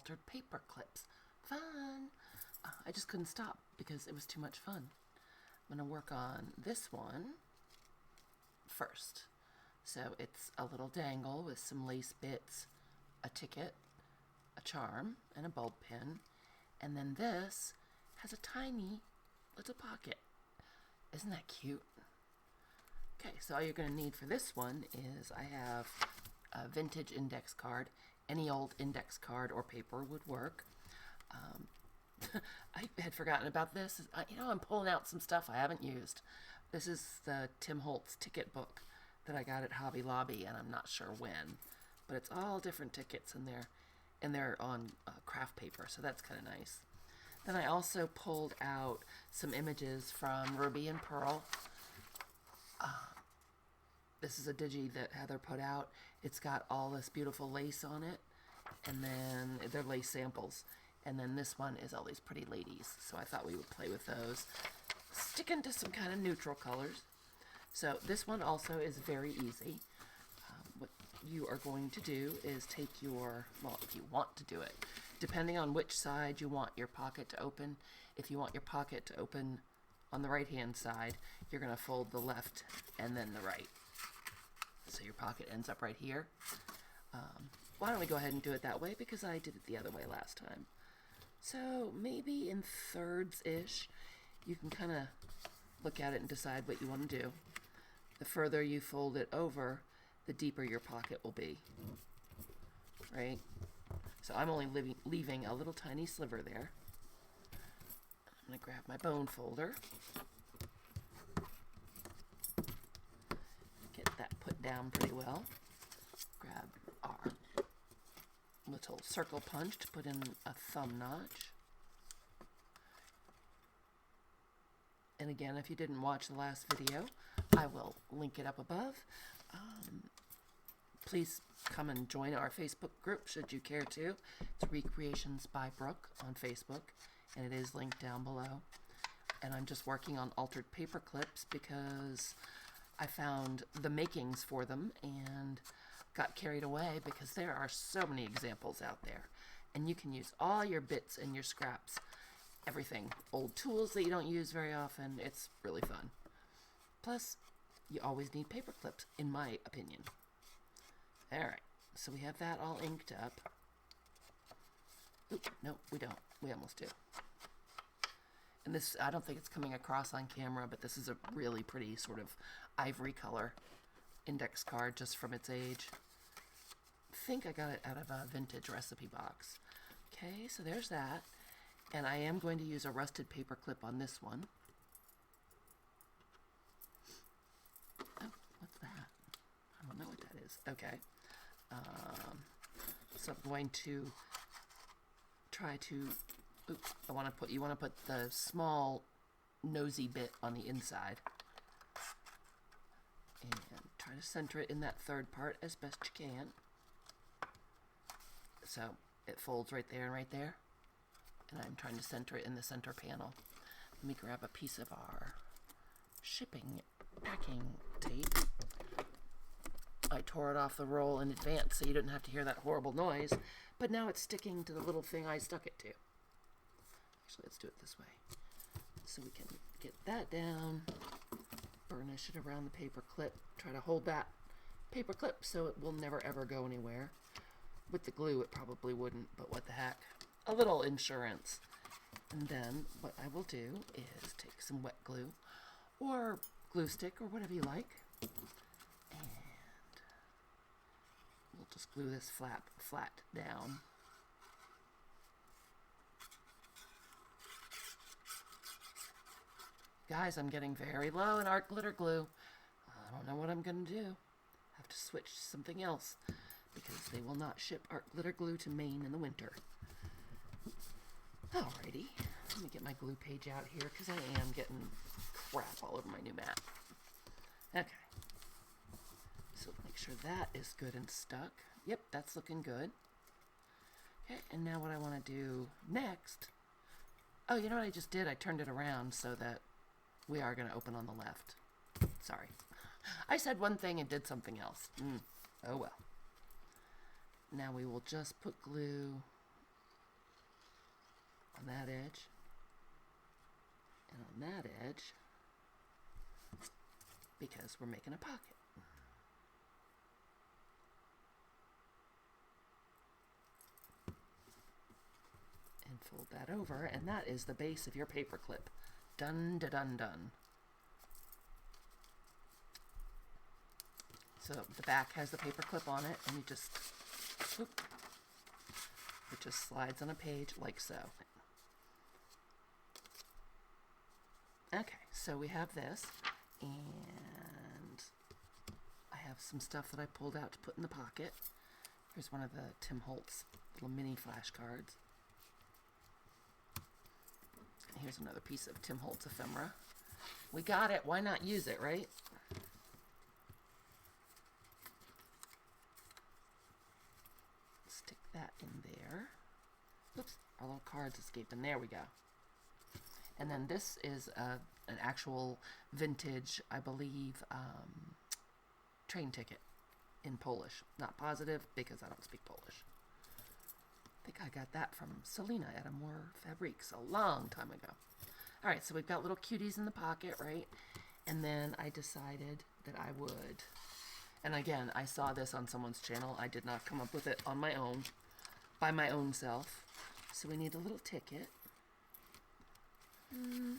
altered paper clips. Fun! I just couldn't stop because it was too much fun. I'm going to work on this one first. So it's a little dangle with some lace bits, a ticket, a charm, and a bulb pin. And then this has a tiny little pocket. Isn't that cute? Okay, so all you're going to need for this one is I have a vintage index card. Any old index card or paper would work. I had forgotten about this. I'm pulling out some stuff I haven't used. This is the Tim Holtz ticket book that I got at Hobby Lobby, and I'm not sure when. But it's all different tickets in there, and they're on craft paper, so that's kind of nice. Then I also pulled out some images from Ruby and Pearl. This is a digi that Heather put out. It's got all this beautiful lace on it, and then they're lace samples. And then this one is all these pretty ladies, so I thought we would play with those. Sticking to some kind of neutral colors. So this one also is very easy. What you are going to do is take your, well, if you want to do it, depending on which side you want your pocket to open. If you want your pocket to open on the right-hand side, you're going to fold the left and then the right. So your pocket ends up right here. Why don't we go ahead and do it that way, because I did it the other way last time. So maybe in thirds-ish, you can kind of look at it and decide what you want to do. The further you fold it over, the deeper your pocket will be, right? So I'm only leaving a little tiny sliver there. I'm going to grab my bone folder. Get that put down pretty well. Grab our little circle punch to put in a thumb notch. And again, if you didn't watch the last video, I will link it up above. Please come and join our Facebook group should you care to. It's Recreations by Brooke on Facebook, and it is linked down below. And I'm just working on altered paper clips because I found the makings for them and got carried away because there are so many examples out there. And you can use all your bits and your scraps, everything. Old tools that you don't use very often. It's really fun. Plus, you always need paper clips, in my opinion. Alright, so we have that all inked up. Oop, no, we don't. We almost do. And this, I don't think it's coming across on camera, but this is a really pretty sort of ivory color index card just from its age. I think I got it out of a vintage recipe box. Okay, so there's that. And I am going to use a rusted paper clip on this one. Oh, what's that? I don't know what that is. Okay. So I'm going to try to, oops, you want to put the small nosy bit on the inside. And try to center it in that third part as best you can. So it folds right there and right there. And I'm trying to center it in the center panel. Let me grab a piece of our shipping packing tape. I tore it off the roll in advance so you didn't have to hear that horrible noise, but now it's sticking to the little thing I stuck it to. Actually, let's do it this way. So we can get that down, burnish it around the paper clip, try to hold that paper clip so it will never ever go anywhere. With the glue it probably wouldn't, but what the heck. A little insurance. And then what I will do is take some wet glue or glue stick or whatever you like, and we'll just glue this flat down. Guys, I'm getting very low in art glitter glue. I don't know what I'm going to do. Have to switch to something else because they will not ship art glitter glue to Maine in the winter. Alrighty, let me get my glue page out here because I am getting crap all over my new mat. Okay, so make sure that is good and stuck. Yep, that's looking good. Okay, and now what I want to do next, oh, you know what I just did? I turned it around so that we are going to open on the left. Sorry. I said one thing and did something else. Oh well. Now we will just put glue on that edge, and on that edge, because we're making a pocket. And fold that over, and that is the base of your paper clip. Done, da, done, done. So the back has the paper clip on it, and you just, whoop, it just slides on a page like so. Okay, so we have this, and I have some stuff that I pulled out to put in the pocket. Here's one of the Tim Holtz little mini flashcards. Here's another piece of Tim Holtz ephemera. We got it, why not use it, right? Stick that in there. Oops, our little cards escaped, and there we go. And then this is an actual vintage, I believe, train ticket in Polish. Not positive, because I don't speak Polish. I think I got that from Selena at Amore Fabriques a long time ago. All right, so we've got little cuties in the pocket, right? And then I decided that I would, and again, I saw this on someone's channel. I did not come up with it on my own, by my own self. So we need a little ticket. I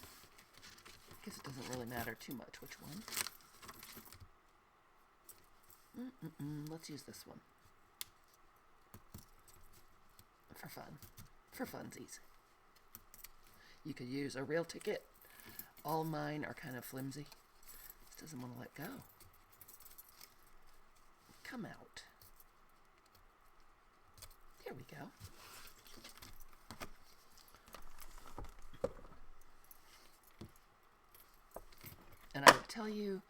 guess it doesn't really matter too much which one. Let's use this one. For fun. For funsies. You could use a real ticket. All mine are kind of flimsy. This doesn't want to let go. Come out. There we go. And I would tell you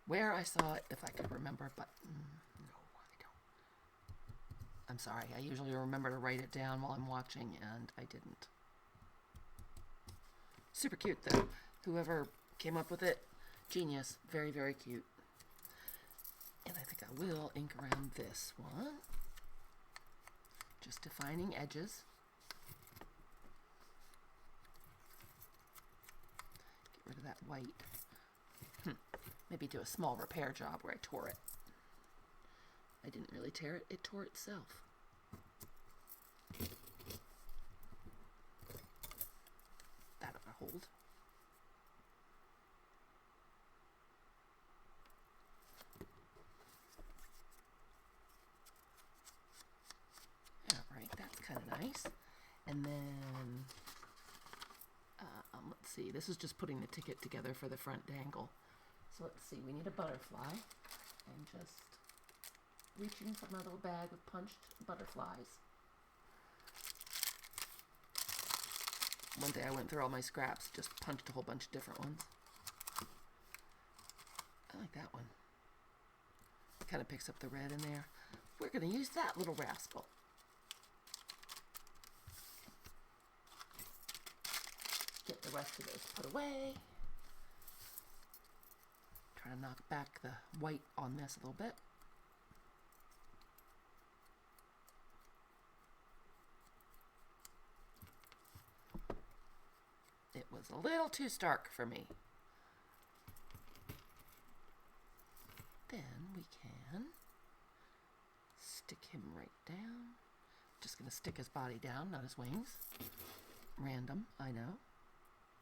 where I saw it if I could remember, but no, I don't. I'm sorry. I usually remember to write it down while I'm watching, and I didn't. Super cute, though. Whoever came up with it, genius. Very, very cute. And I think I will ink around this one. Just defining edges. Get rid of that white. Maybe do a small repair job where I tore it. I didn't really tear it, it tore itself. That ought to hold. Alright, that's kind of nice. And then, let's see, this is just putting the ticket together for the front dangle. So let's see, we need a butterfly, and just reaching for my little bag of punched butterflies. One day I went through all my scraps, just punched a whole bunch of different ones. I like that one. It kind of picks up the red in there. We're going to use that little rascal. Get the rest of those put away. Try to knock back the white on this a little bit. It was a little too stark for me. Then we can stick him right down. Just going to stick his body down, not his wings. Random, I know.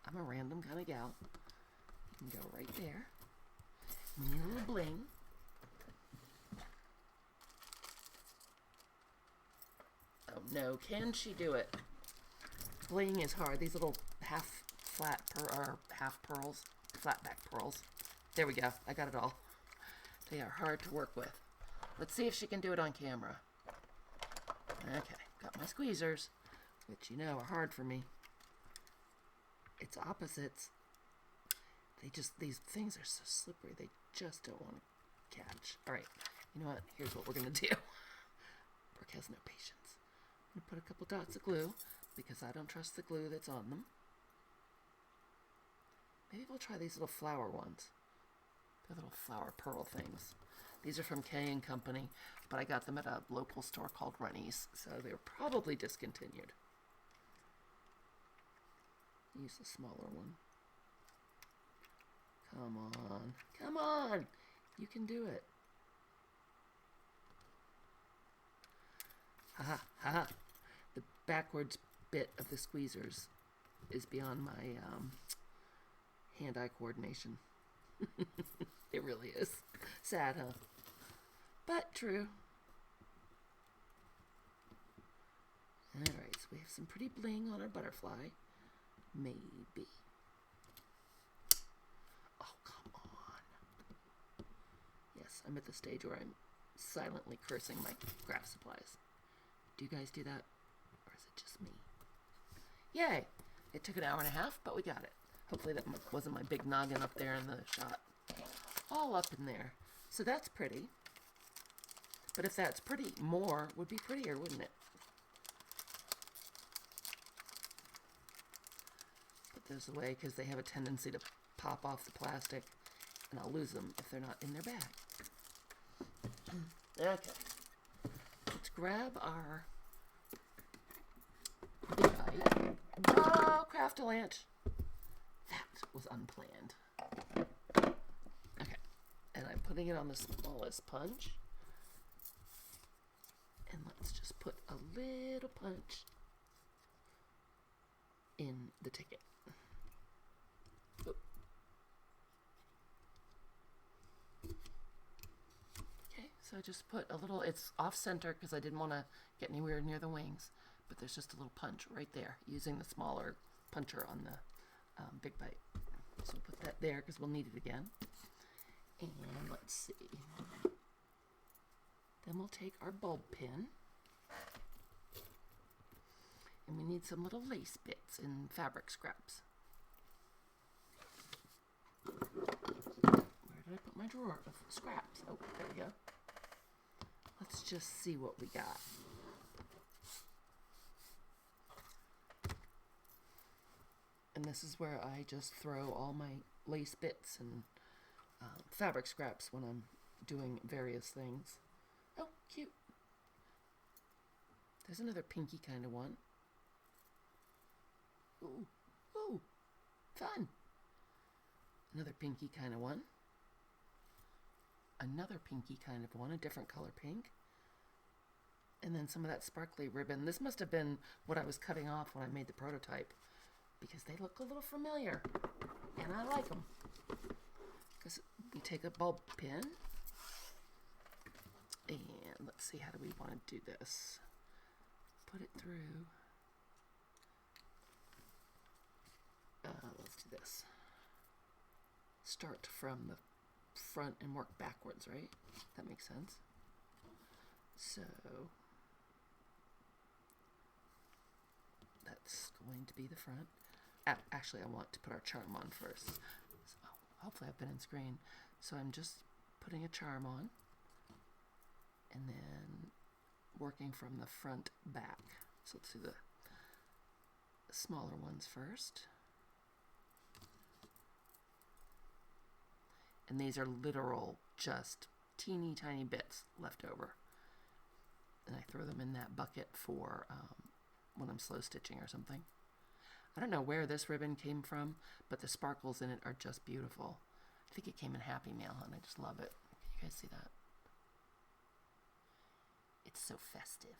I'm a random kind of gal. You can go right there. We need a little bling. Oh no, can she do it? Bling is hard. These little half pearls, flat back pearls. There we go. I got it all. They are hard to work with. Let's see if she can do it on camera. Okay, got my squeezers, which you know are hard for me. It's opposites. These things are so slippery, they just don't want to catch. All right, you know what? Here's what we're going to do. Brooke has no patience. I'm going to put a couple dots of glue because I don't trust the glue that's on them. Maybe we'll try these little flower ones. They're little flower pearl things. These are from K & Company, but I got them at a local store called Rennie's, so they're probably discontinued. Use the smaller one. Come on. Come on! You can do it. Haha, haha. The backwards bit of the squeezers is beyond my hand-eye coordination. It really is. Sad, huh? But true. Alright, so we have some pretty bling on our butterfly. Maybe. Oh, come on. Yes, I'm at the stage where I'm silently cursing my craft supplies. Do you guys do that? Or is it just me? Yay! It took an hour and a half, but we got it. Hopefully that wasn't my big noggin up there in the shot. All up in there. So that's pretty. But if that's pretty, more would be prettier, wouldn't it? Put those away because they have a tendency to pop off the plastic, and I'll lose them if they're not in their bag. Okay. Let's grab our big bite. Oh, Craft-A-Lanch. That was unplanned. Okay. And I'm putting it on the smallest punch. And let's just put a little punch in the ticket. Oop. Okay, so I just put a little, it's off center because I didn't want to get anywhere near the wings, but there's just a little punch right there using the smaller puncher on the big bite. So we'll put that there because we'll need it again. And let's see. Then we'll take our bulb pin. And we need some little lace bits and fabric scraps. Where did I put my drawer of scraps? Oh, there we go. Let's just see what we got. And this is where I just throw all my lace bits and fabric scraps when I'm doing various things. Oh, cute. There's another pinky kind of one. Ooh, ooh, fun. Another pinky kind of one. Another pinky kind of one, a different color pink. And then some of that sparkly ribbon. This must have been what I was cutting off when I made the prototype, because they look a little familiar, and I like them. Because we take a bulb pin, and let's see, how do we want to do this? Put it through. Let's do this. Start from the front and work backwards, right? That makes sense. So that's going to be the front. Actually, I want to put our charm on first. So, hopefully I've been in screen. So I'm just putting a charm on and then working from the front back. So let's do the smaller ones first. And these are literal, just teeny tiny bits left over. And I throw them in that bucket for when I'm slow stitching or something. I don't know where this ribbon came from, but the sparkles in it are just beautiful. I think it came in Happy Mail, and I just love it. Can you guys see that? It's so festive.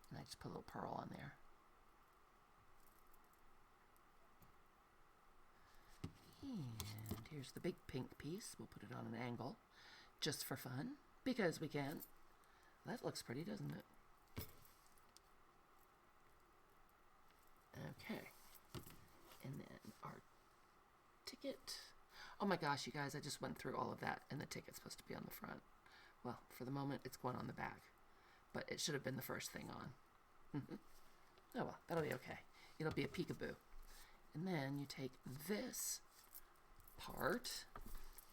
And I just put a little pearl on there. And here's the big pink piece. We'll put it on an angle just for fun, because we can. That looks pretty, doesn't it? Okay. And then our ticket. Oh my gosh, you guys, I just went through all of that, and the ticket's supposed to be on the front. Well, for the moment, it's going on the back, but it should have been the first thing on. Oh well, that'll be okay. It'll be a peekaboo. And then you take this part,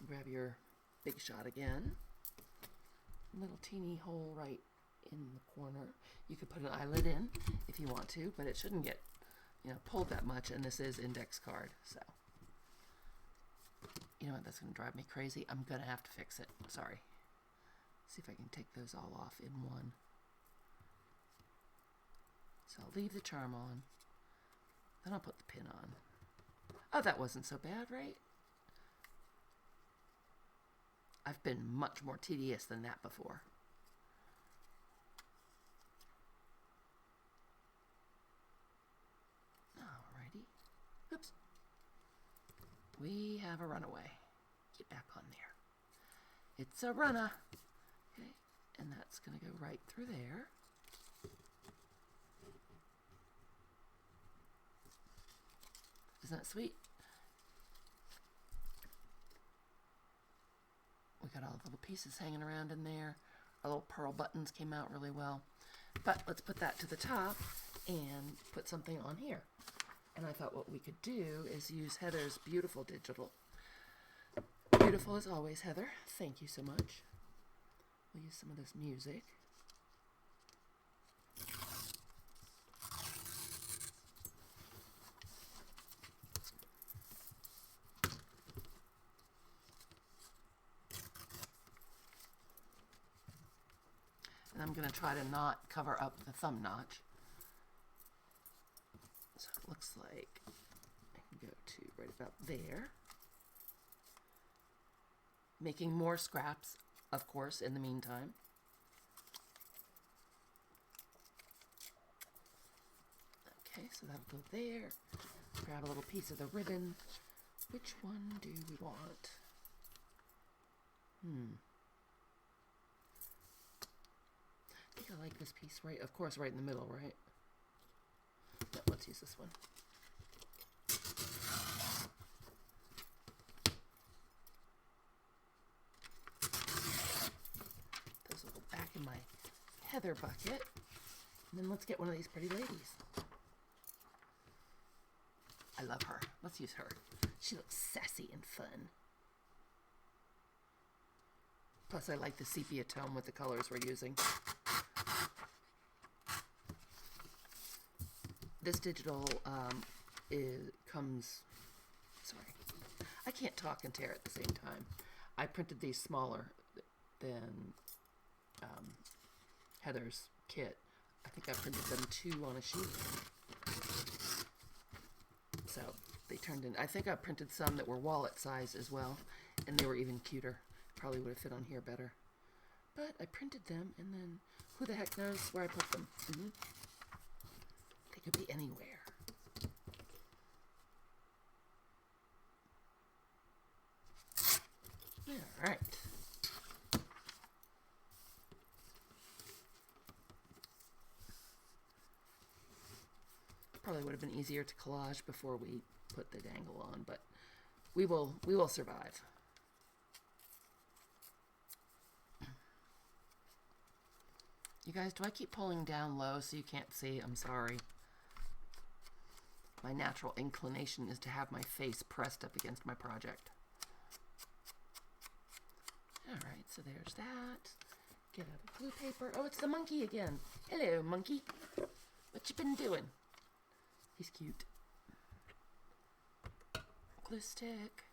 grab your big shot again, little teeny hole right in the corner. You could put an eyelid in if you want to, but it shouldn't get, pulled that much, and this is index card, so. You know what, that's going to drive me crazy. I'm going to have to fix it. Sorry. See if I can take those all off in one. So I'll leave the charm on. Then I'll put the pin on. Oh, that wasn't so bad, right? I've been much more tedious than that before. Alrighty. Oops. We have a runaway. Get back on there. It's a runner. Okay, and that's going to go right through there. Isn't that sweet? We got all the little pieces hanging around in there. Our little pearl buttons came out really well. But let's put that to the top and put something on here. And I thought what we could do is use Heather's beautiful digital. Beautiful as always, Heather. Thank you so much. We'll use some of this music. And I'm going to try to not cover up the thumb notch. So it looks like I can go to right about there. Making more scraps, of course, in the meantime. Okay, so that'll go there. Grab a little piece of the ribbon. Which one do we want? I think I like this piece right, of course, right in the middle, right? No, let's use this one. Those will go back in my Heather bucket. And then let's get one of these pretty ladies. I love her. Let's use her. She looks sassy and fun. Plus, I like the sepia tone with the colors we're using. This digital comes... Sorry. I can't talk and tear at the same time. I printed these smaller than Heather's kit. I think I printed them 2 on a sheet. So they turned in... I think I printed some that were wallet size as well. And they were even cuter. Probably would have fit on here better. But I printed them, and then who the heck knows where I put them? They could be anywhere. All right. Probably would have been easier to collage before we put the dangle on, but we will survive. You guys, do I keep pulling down low so you can't see? I'm sorry. My natural inclination is to have my face pressed up against my project. Alright, so there's that. Get out the glue paper. Oh, it's the monkey again. Hello, monkey. What you been doing? He's cute. Glue stick.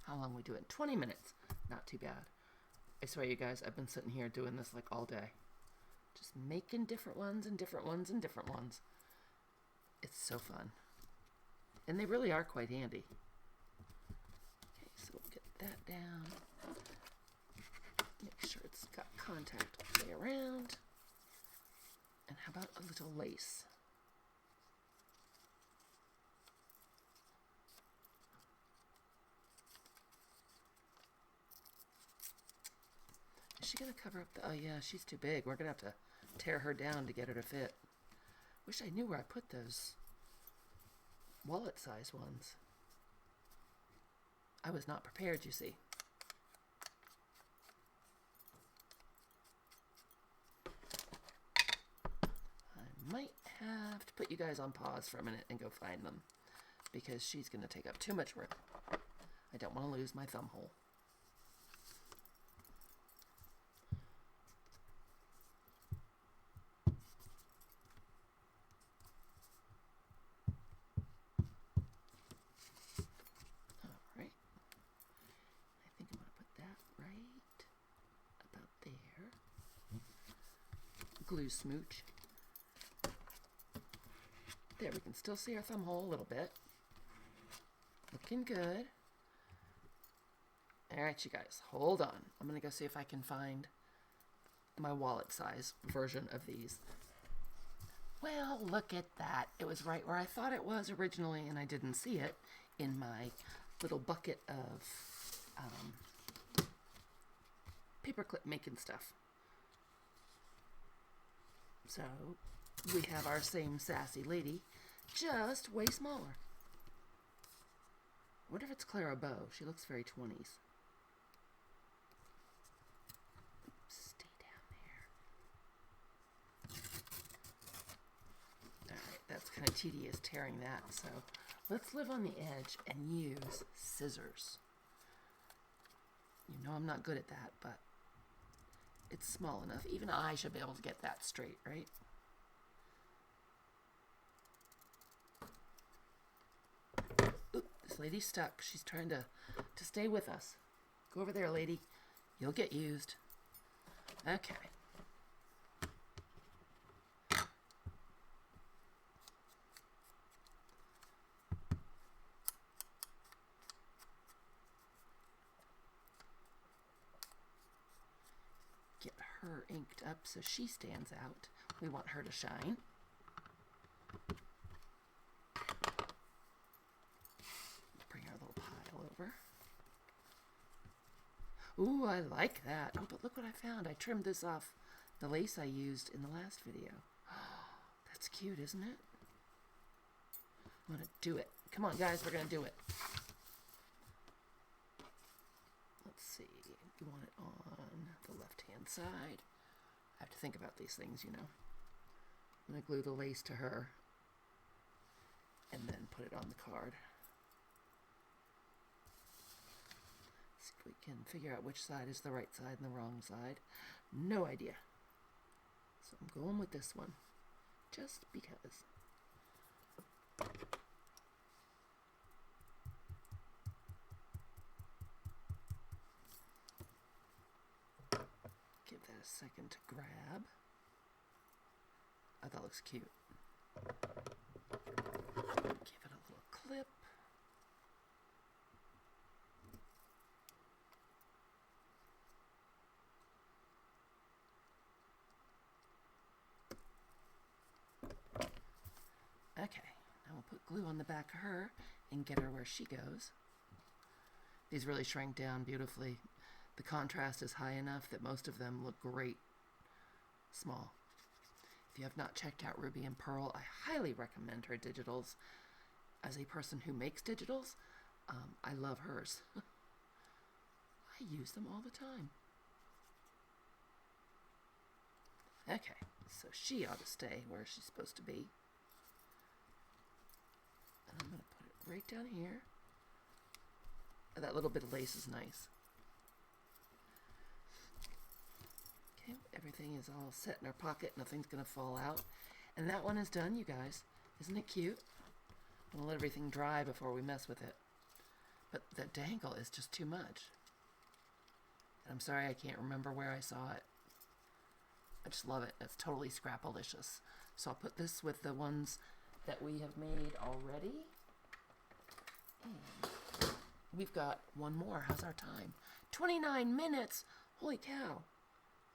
How long are we doing? 20 minutes. Not too bad. I swear, you guys, I've been sitting here doing this like all day. Just making different ones and different ones and different ones. It's so fun. And they really are quite handy. Okay, so we'll get that down. Make sure it's got contact all the way around. And how about a little lace? Is she going to cover up the... Oh, yeah, she's too big. We're going to have to tear her down to get her to fit. Wish I knew where I put those wallet-size ones. I was not prepared, you see. I might have to put you guys on pause for a minute and go find them, because she's going to take up too much room. I don't want to lose my thumb hole. Glue smooch. There, we can still see our thumb hole a little bit. Looking good. Alright, you guys, hold on. I'm going to go see if I can find my wallet size version of these. Well, look at that. It was right where I thought it was originally, and I didn't see it in my little bucket of paperclip making stuff. So, we have our same sassy lady, just way smaller. I wonder if it's Clara Bow. She looks very 20s. Stay down there. Alright, that's kind of tedious tearing that, so let's live on the edge and use scissors. You know I'm not good at that, but it's small enough. Even I should be able to get that straight, right? Oop, this lady's stuck. She's trying to stay with us. Go over there, lady. You'll get used. Okay. Get her inked up so she stands out. We want her to shine. Bring our little pile over. Ooh, I like that. Oh, but look what I found. I trimmed this off the lace I used in the last video. Oh, that's cute, isn't it? I'm gonna do it. Come on, guys, we're gonna do it. Let's see. You want it on the left-hand side. I have to think about these things, you know. I'm gonna glue the lace to her and then put it on the card. See if we can figure out which side is the right side and the wrong side. No idea. So I'm going with this one, just because. Give that a second to grab. Oh, that looks cute. Give it a little clip. Okay, now we'll put glue on the back of her and get her where she goes. These really shrank down beautifully. The contrast is high enough that most of them look great small. If you have not checked out Ruby and Pearl, I highly recommend her digitals. As a person who makes digitals, I love hers. I use them all the time. Okay, so she ought to stay where she's supposed to be. And I'm going to put it right down here. That little bit of lace is nice. Okay, everything is all set in our pocket. Nothing's going to fall out. And that one is done, you guys. Isn't it cute? I'm going to let everything dry before we mess with it. But the dangle is just too much. And I'm sorry I can't remember where I saw it. I just love it. It's totally Scrapalicious. So I'll put this with the ones that we have made already. And we've got one more. How's our time? 29 minutes! Holy cow!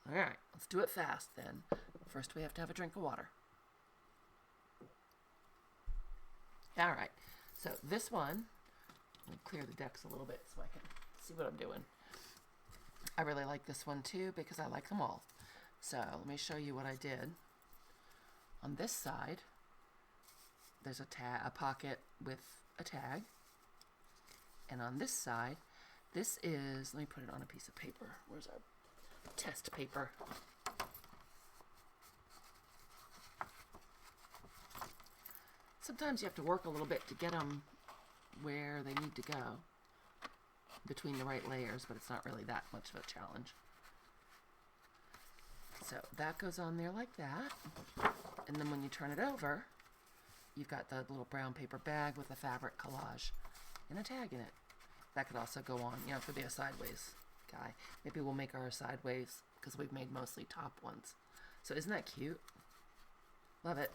Alright, let's do it fast then. First we have to have a drink of water. Alright, so this one, let me clear the decks a little bit so I can see what I'm doing. I really like this one too because I like them all. So let me show you what I did. On this side, there's a pocket with a tag. And on this side, this is, let me put it on a piece of paper. Where's our test paper? Sometimes you have to work a little bit to get them where they need to go between the right layers, but it's not really that much of a challenge. So that goes on there like that. And then when you turn it over, you've got the little brown paper bag with a fabric collage and a tag in it. That could also go on, you know, it could be a sideways guy. Maybe we'll make our sideways because we've made mostly top ones. So isn't that cute? Love it.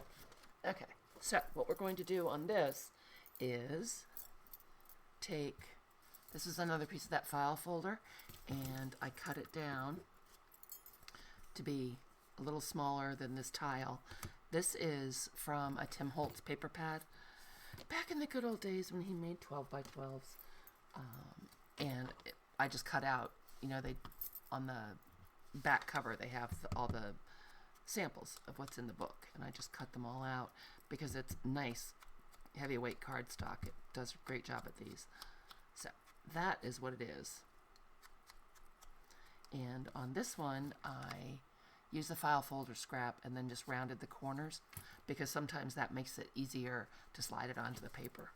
Okay, So what we're going to do on this is take, this is another piece of that file folder, and I cut it down to be a little smaller than this tile. This is from a Tim Holtz paper pad back in the good old days when he made 12 by 12s. I just cut out, you know, they, on the back cover they have all the samples of what's in the book, and I just cut them all out because it's nice heavyweight cardstock. It does a great job at these. So that is what it is. And on this one I used the file folder scrap and then just rounded the corners because sometimes that makes it easier to slide it onto the paper.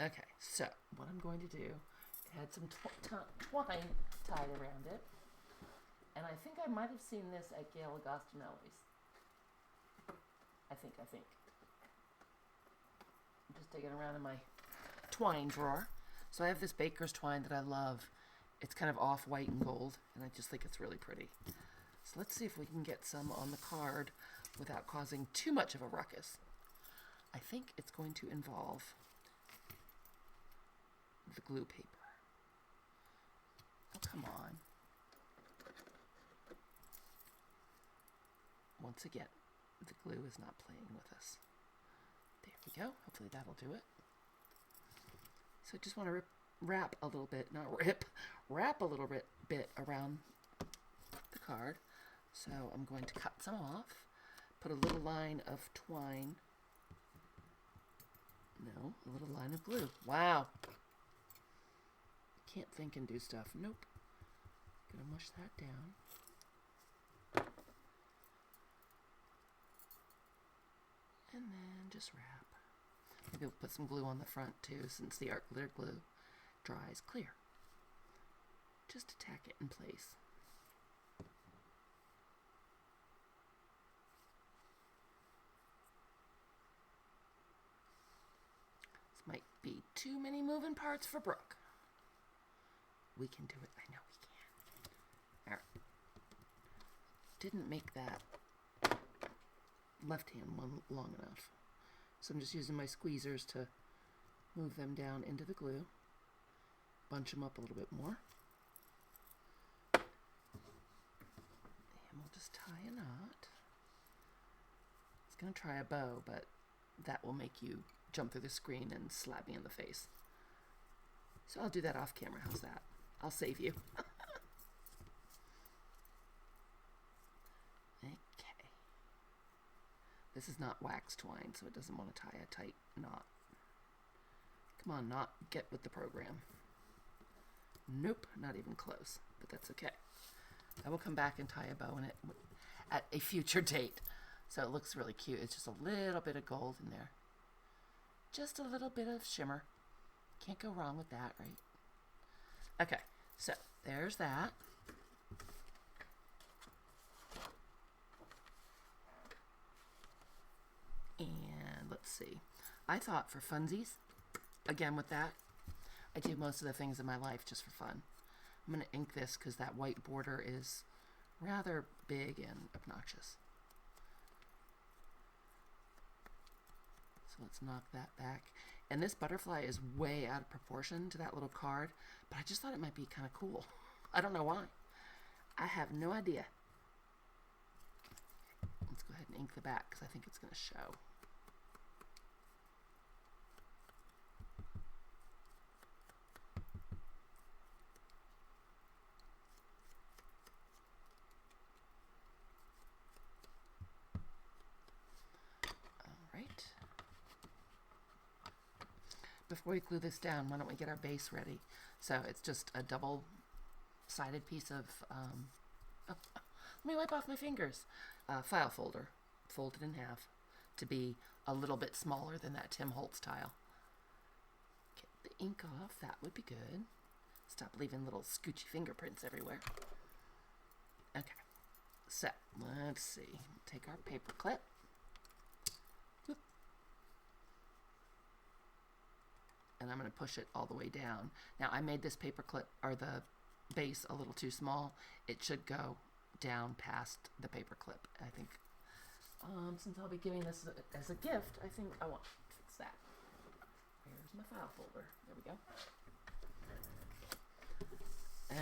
Okay, so what I'm going to do, it had some twine tied around it, and I think I might have seen this at Gail Agostinelli's. I think. I'm just digging around in my twine drawer. So I have this baker's twine that I love. It's kind of off white and gold, and I just think it's really pretty. So let's see if we can get some on the card without causing too much of a ruckus. I think it's going to involve the glue paper. Oh, come on. Once again, the glue is not playing with us. There we go. Hopefully that'll do it. So I just want to wrap a little bit, wrap a little bit around the card. So I'm going to cut some off, put a little line of twine. No, a little line of glue. Wow. Can't think and do stuff. Nope. Gonna mush that down. And then just wrap. Maybe we'll put some glue on the front too, since the art glitter glue dries clear. Just to tack it in place. This might be too many moving parts for Brooke. We can do it. I know we can. All right. Didn't make that left hand one long enough. So I'm just using my squeezers to move them down into the glue. Bunch them up a little bit more. And we'll just tie a knot. I was going to try a bow, but that will make you jump through the screen and slap me in the face. So I'll do that off camera. How's that? I'll save you. Okay. This is not wax twine, so it doesn't want to tie a tight knot. Come on, knot, get with the program. Nope, not even close, but that's okay. I will come back and tie a bow in it at a future date. So it looks really cute. It's just a little bit of gold in there. Just a little bit of shimmer. Can't go wrong with that, right? Okay, so there's that. And let's see. I thought for funsies, again with that, I do most of the things in my life just for fun. I'm going to ink this because that white border is rather big and obnoxious. So let's knock that back. And this butterfly is way out of proportion to that little card, but I just thought it might be kind of cool. I don't know why. I have no idea. Let's go ahead and ink the back because I think it's going to show. Before we glue this down, why don't we get our base ready? So it's just a double-sided piece of, let me wipe off my fingers, file folder, folded in half to be a little bit smaller than that Tim Holtz tile. Get the ink off, that would be good. Stop leaving little scoochy fingerprints everywhere. Okay, so let's see, take our paper clip. And I'm going to push it all the way down. Now I made this paper clip, or the base, a little too small. It should go down past the paper clip. I think Since I'll be giving this as a gift, I think I want to fix that. Here's my file folder. There we go.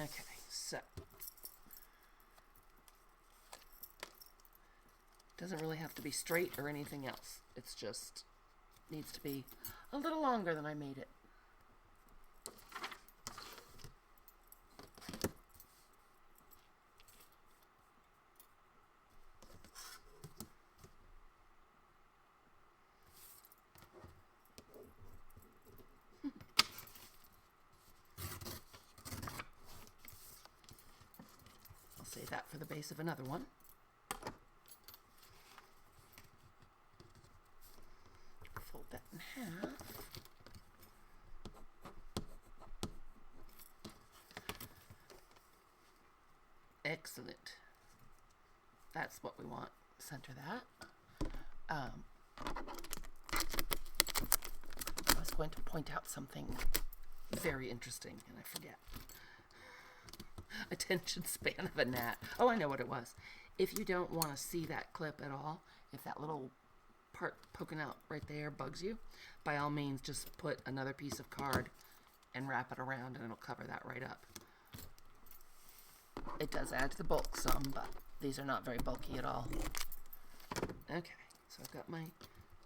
Okay, so doesn't really have to be straight or anything else. It's just needs to be a little longer than I made it. I'll save that for the base of another one. Fold that in half. Excellent. That's what we want. Center that. I was going to point out something very interesting, and I forget. Attention span of a gnat. Oh, I know what it was. If you don't want to see that clip at all, if that little part poking out right there bugs you, by all means just put another piece of card and wrap it around and it'll cover that right up. It does add to the bulk some, but these are not very bulky at all. Okay, so I've got my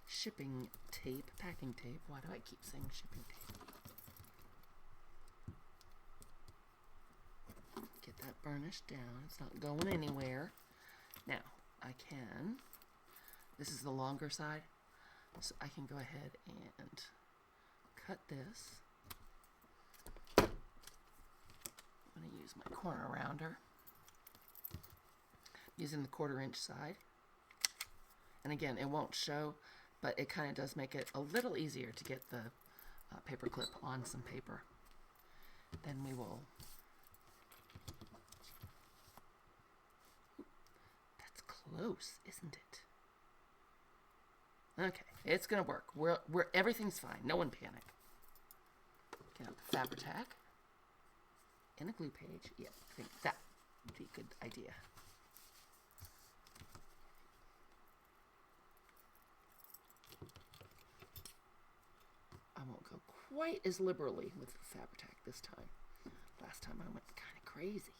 shipping tape, packing tape. Why do I keep saying shipping tape? Get that burnished down. It's not going anywhere. Now, I can, this is the longer side, so I can go ahead and cut this. I'm going to use my corner rounder. Using the 1/4 inch side. And again, it won't show, but it kind of does make it a little easier to get the paper clip on some paper. Then we will, that's close, isn't it? Okay, it's gonna work. Everything's fine. No one panic. Get out the Fabri-Tac and a glue page. Yeah, I think that would be a good idea. I won't go quite as liberally with the Fabri-Tac this time. Last time I went kind of crazy.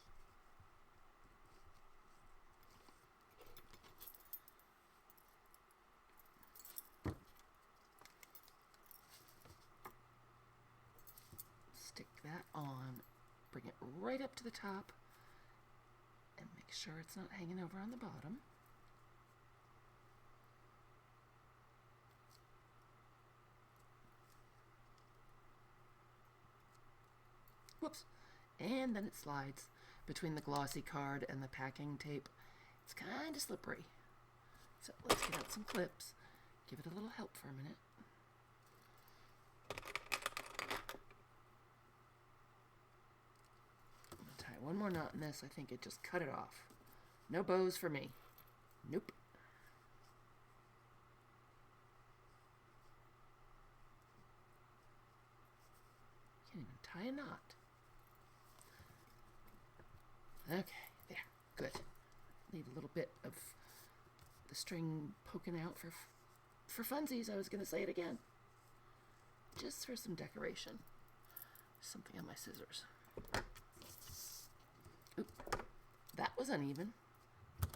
Stick that on, bring it right up to the top, and make sure it's not hanging over on the bottom. Whoops. And then it slides between the glossy card and the packing tape. It's kind of slippery. So let's get out some clips. Give it a little help for a minute. I'm going to tie one more knot in this. I think it just cut it off. No bows for me. Nope. Can't even tie a knot. Okay, there, good. Need a little bit of the string poking out for funsies. I was going to say it again. Just for some decoration. Something on my scissors. Oop, that was uneven.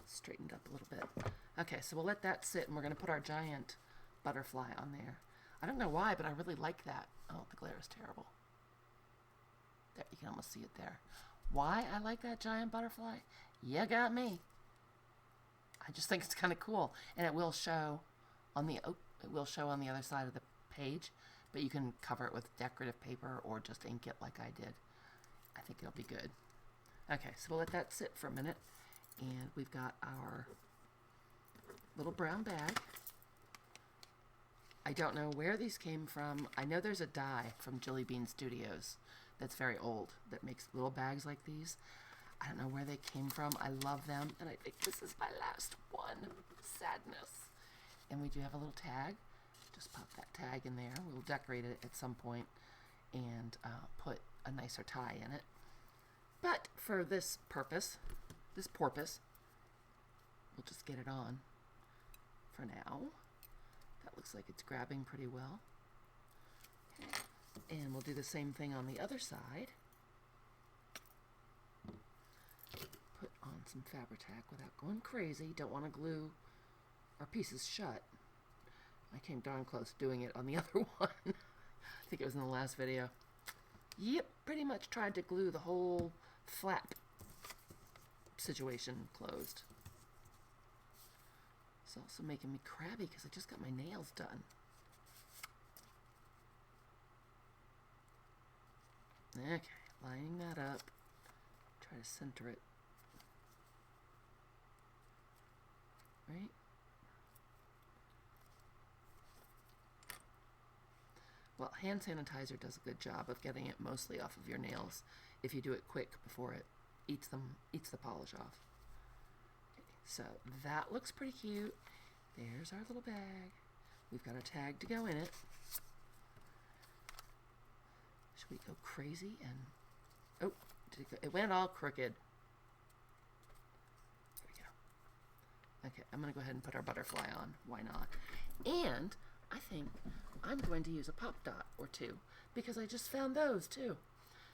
Straightened up a little bit. Okay, so we'll let that sit, and we're going to put our giant butterfly on there. I don't know why, but I really like that. Oh, the glare is terrible. There, you can almost see it there. Why I like that giant butterfly? You got me. I just think it's kind of cool, and it will show on the other side of the page, but you can cover it with decorative paper or just ink it like I did. I think it'll be good. Okay, so we'll let that sit for a minute, and we've got our little brown bag. I don't know where these came from. I know there's a die from Jelly Bean Studios that's very old that makes little bags like these. I don't know where they came from. I love them, and I think this is my last one. Sadness. And we do have a little tag. Just pop that tag in there. We'll decorate it at some point and put a nicer tie in it. But for this purpose, we'll just get it on for now. That looks like it's grabbing pretty well. Okay. And we'll do the same thing on the other side. Put on some Fabri-Tac without going crazy. Don't want to glue our pieces shut. I came darn close doing it on the other one. I think it was in the last video. Yep, pretty much tried to glue the whole flap situation closed. It's also making me crabby because I just got my nails done. Okay, lining that up. Try to center it. Right? Well, hand sanitizer does a good job of getting it mostly off of your nails if you do it quick before it eats the polish off. Okay, so that looks pretty cute. There's our little bag. We've got a tag to go in it. Should we go crazy and... Oh, it went all crooked. There we go. Okay, I'm going to go ahead and put our butterfly on. Why not? And I think I'm going to use a pop dot or two because I just found those too.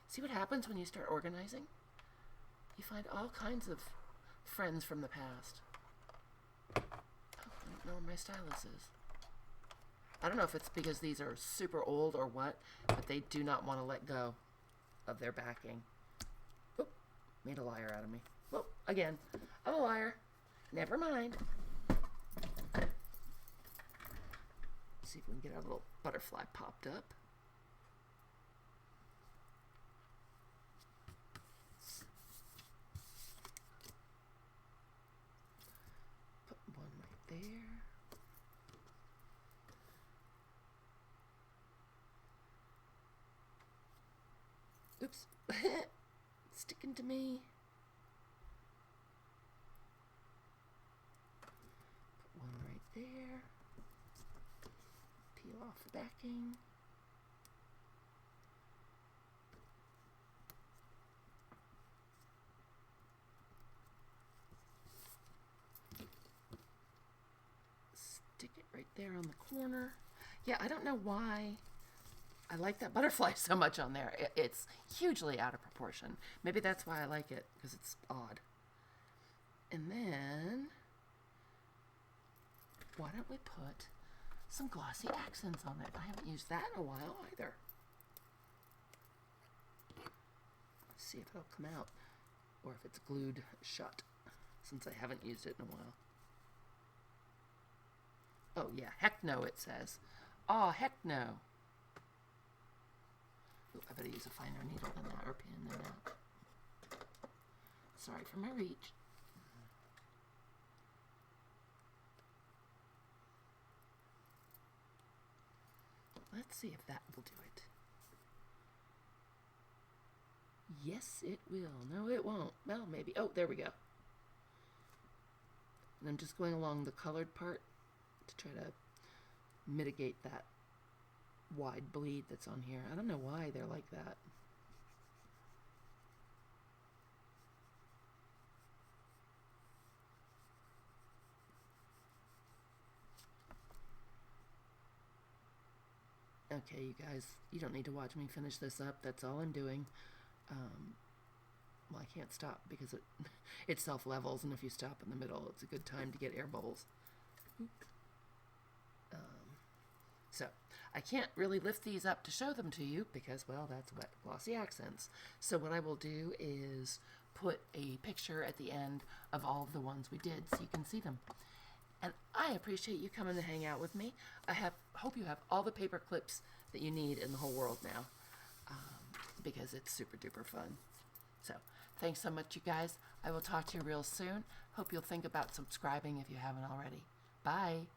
See what happens when you start organizing? You find all kinds of friends from the past. Oh, I don't know where my stylus is. I don't know if it's because these are super old or what, but they do not want to let go of their backing. Oop, made a liar out of me. Well, again, I'm a liar. Never mind. See if we can get our little butterfly popped up. Put one right there. Oops. It's sticking to me. Put one right there. Peel off the backing. Stick it right there on the corner. Yeah, I don't know why I like that butterfly so much on there. It's hugely out of proportion. Maybe that's why I like it, because it's odd. And then, why don't we put some glossy accents on it? I haven't used that in a while either. Let's see if it'll come out, or if it's glued shut, since I haven't used it in a while. Oh yeah, heck no, it says. Aw, heck no. Ooh, I better use a finer needle than that, or pin than that. Sorry for my reach. Let's see if that will do it. Yes, it will. No, it won't. Well, maybe. Oh, there we go. And I'm just going along the colored part to try to mitigate that wide bleed that's on here. I don't know why they're like that. Okay, you guys, you don't need to watch me finish this up. That's all I'm doing. Well, I can't stop because it self-levels, and if you stop in the middle, it's a good time to get air bubbles. So, I can't really lift these up to show them to you because, well, that's wet glossy accents. So what I will do is put a picture at the end of all of the ones we did so you can see them. And I appreciate you coming to hang out with me. Hope you have all the paper clips that you need in the whole world now, because it's super duper fun. So, thanks so much, you guys. I will talk to you real soon. Hope you'll think about subscribing if you haven't already. Bye.